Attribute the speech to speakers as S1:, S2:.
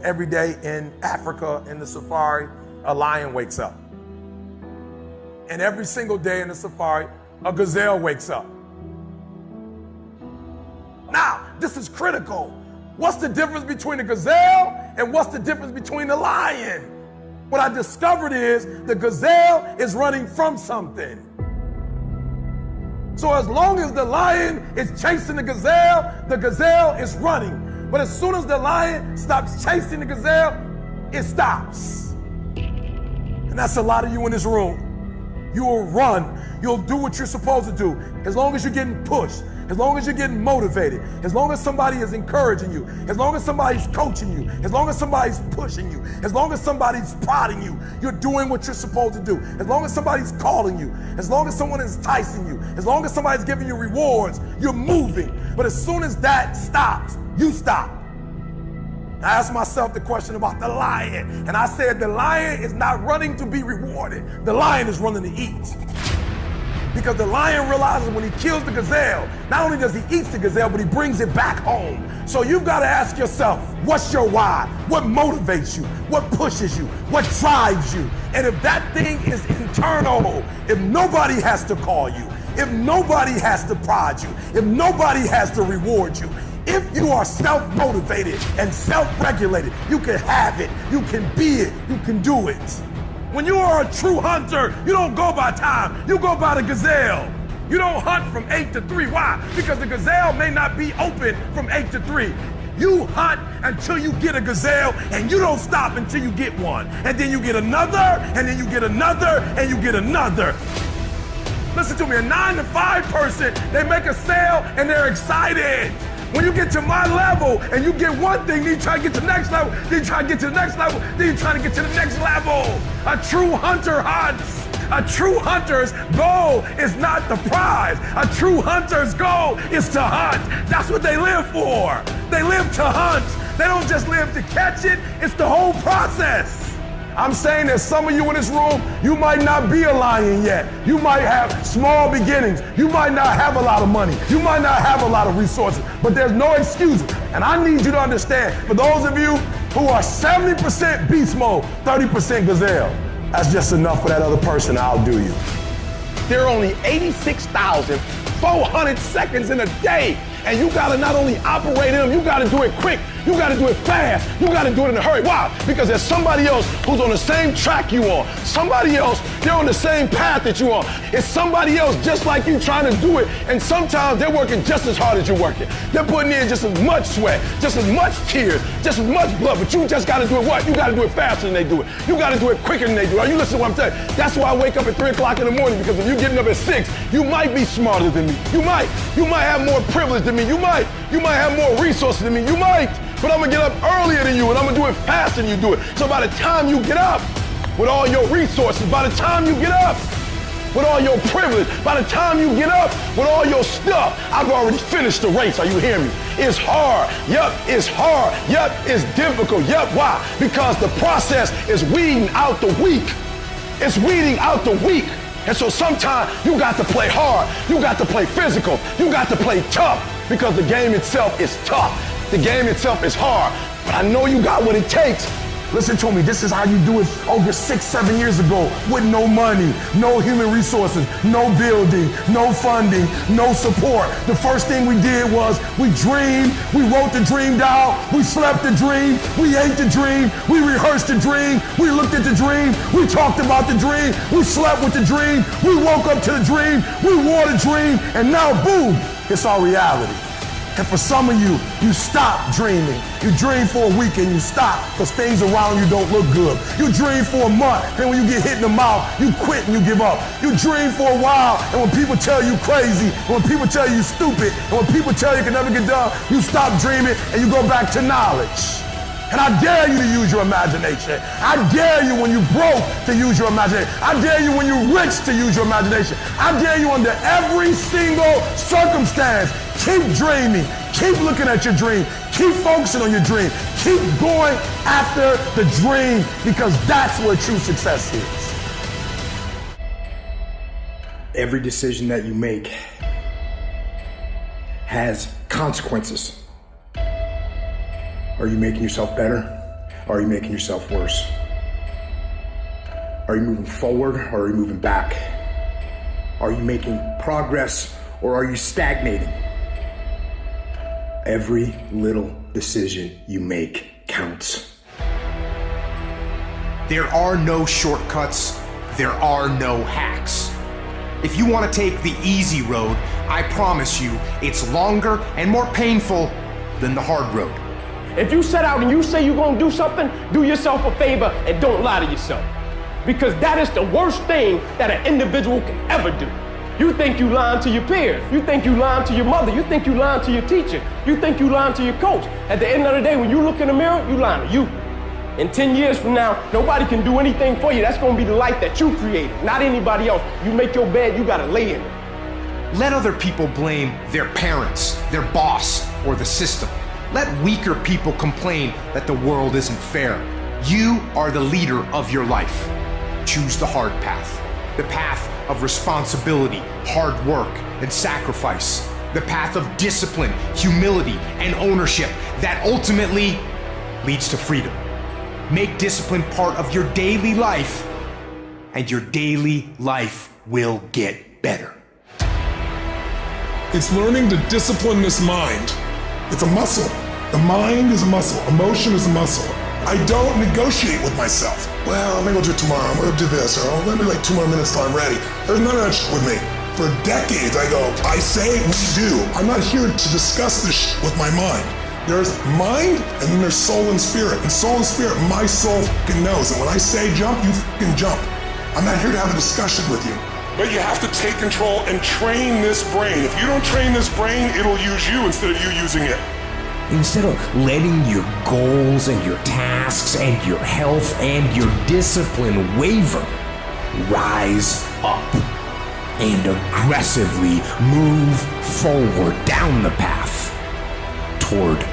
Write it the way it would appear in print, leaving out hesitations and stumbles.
S1: every day in Africa in the safari, a lion wakes up. And every single day in the safari, a gazelle wakes up. Now, this is critical. What's the difference between a gazelle and what's the difference between a lion? What I discovered is the gazelle is running from something. So as long as the lion is chasing the gazelle is running. But as soon as the lion stops chasing the gazelle, it stops. And that's a lot of you in this room. You will run. You'll do what you're supposed to do. As long as you're getting pushed, as long as you're getting motivated, as long as somebody is encouraging you, as long as somebody's coaching you, as long as somebody's pushing you, as long as somebody's prodding you, you're doing what you're supposed to do. As long as somebody's calling you, as long as someone is enticing you, as long as somebody's giving you rewards, you're moving. But as soon as that stops, you stop. I asked myself the question about the lion, and I said the lion is not running to be rewarded. The lion is running to eat. Because the lion realizes when he kills the gazelle, not only does he eat the gazelle, but he brings it back home. So you've got to ask yourself, what's your why? What motivates you? What pushes you? What drives you? And if that thing is internal, if nobody has to call you, if nobody has to prod you, if nobody has to reward you, if you are self-motivated and self-regulated, you can have it, you can be it, you can do it. When you are a true hunter, you don't go by time, you go by the gazelle. You don't hunt from 8 to 3. Why? Because the gazelle may not be open from 8 to 3. You hunt until you get a gazelle, and you don't stop until you get one. And then you get another, and then you get another, and you get another. Listen to me, a 9 to 5 person, they make a sale and they're excited. When you get to my level and you get one thing, then you try to get to the next level, then you try to get to the next level, then you try to get to the next level. A true hunter hunts. A true hunter's goal is not the prize. A true hunter's goal is to hunt. That's what they live for. They live to hunt. They don't just live to catch it. It's the whole process. I'm saying that some of you in this room, you might not be a lion yet. You might have small beginnings. You might not have a lot of money. You might not have a lot of resources, but there's no excuses. And I need you to understand, for those of you who are 70% beast mode, 30% gazelle, that's just enough for that other person. I'll do you. There are only 86,400 seconds in a day. And you gotta not only operate in them, you gotta do it quick, you gotta do it fast, you gotta do it in a hurry. Why? Because there's somebody else who's on the same track you on. Somebody else, they're on the same path that you on. It's somebody else just like you trying to do it, and sometimes they're working just as hard as you're working. They're putting in just as much sweat, just as much tears, just as much blood, but you just gotta do it what? You gotta do it faster than they do it. You gotta do it quicker than they do it. Are you listening to what I'm telling you? That's why I wake up at 3 o'clock in the morning, because if you're getting up at 6, you might be smarter than me. You might have more privilege than me. You might have more resources than me. You might, but I'm gonna get up earlier than you, and I'm gonna do it faster than you do it. So by the time you get up with all your resources, by the time you get up with all your privilege, by the time you get up with all your stuff, I've already finished the race. Are you hearing me? It's hard. Yup, it's hard. Yup, it's difficult. Yup, why? Because the process is weeding out the weak. It's weeding out the weak. And so sometimes you got to play hard. You got to play physical. You got to play tough, because the game itself is tough. The game itself is hard. But I know you got what it takes. Listen to me, this is how you do it over 6-7 years ago, with no money, no human resources, no building, no funding, no support. The first thing we did was we dreamed, we wrote the dream down, we slept the dream, we ate the dream, we rehearsed the dream, we looked at the dream, we talked about the dream, we slept with the dream, we woke up to the dream, we wore the dream, and now boom, it's our reality. And for some of you, you stop dreaming. You dream for a week and you stop because things around you don't look good. You dream for a month, and when you get hit in the mouth, you quit and you give up. You dream for a while, and when people tell you crazy, and when people tell you stupid, and when people tell you can never get done, you stop dreaming and you go back to knowledge. And I dare you to use your imagination. I dare you when you broke to use your imagination. I dare you when you're rich to use your imagination. I dare you under every single circumstance. Keep dreaming. Keep looking at your dream. Keep focusing on your dream. Keep going after the dream, because that's where true success is.
S2: Every decision that you make has consequences. Are you making yourself better? or are you making yourself worse? Are you moving forward or are you moving back? Are you making progress or are you stagnating? Every little decision you make counts.
S3: There are no shortcuts. There are no hacks. If you want to take the easy road, I promise you it's longer and more painful than the hard road.
S4: If you set out and you say you're gonna do something, do yourself a favor and don't lie to yourself. Because that is the worst thing that an individual can ever do. You think you lying to your peers. You think you lying to your mother. You think you lying to your teacher. You think you lying to your coach. At the end of the day, when you look in the mirror, you lying to you. In 10 years from now, nobody can do anything for you. That's gonna be the life that you created, not anybody else. You make your bed, you gotta lay in it.
S3: Let other people blame their parents, their boss, or the system. Let weaker people complain that the world isn't fair. You are the leader of your life. Choose the hard path. The path of responsibility, hard work, and sacrifice. The path of discipline, humility, and ownership that ultimately leads to freedom. Make discipline part of your daily life, and your daily life will get better.
S5: It's learning to discipline this mind. It's a muscle. The mind is a muscle. Emotion is a muscle. I don't negotiate with myself. Well, maybe I'll do it tomorrow. I'm gonna do this, or let me like 2 more minutes till I'm ready. There's none of that shit with me. For decades, I go, I say, we do. I'm not here to discuss this shit with my mind. There's mind, and then there's soul and spirit. And soul and spirit, my soul fucking knows. And when I say jump, you fucking jump. I'm not here to have a discussion with you. But you have to take control and train this brain. If you don't train this brain, it'll use you instead of you using it.
S6: Instead of letting your goals and your tasks and your health and your discipline waver, rise up and aggressively move forward down the path toward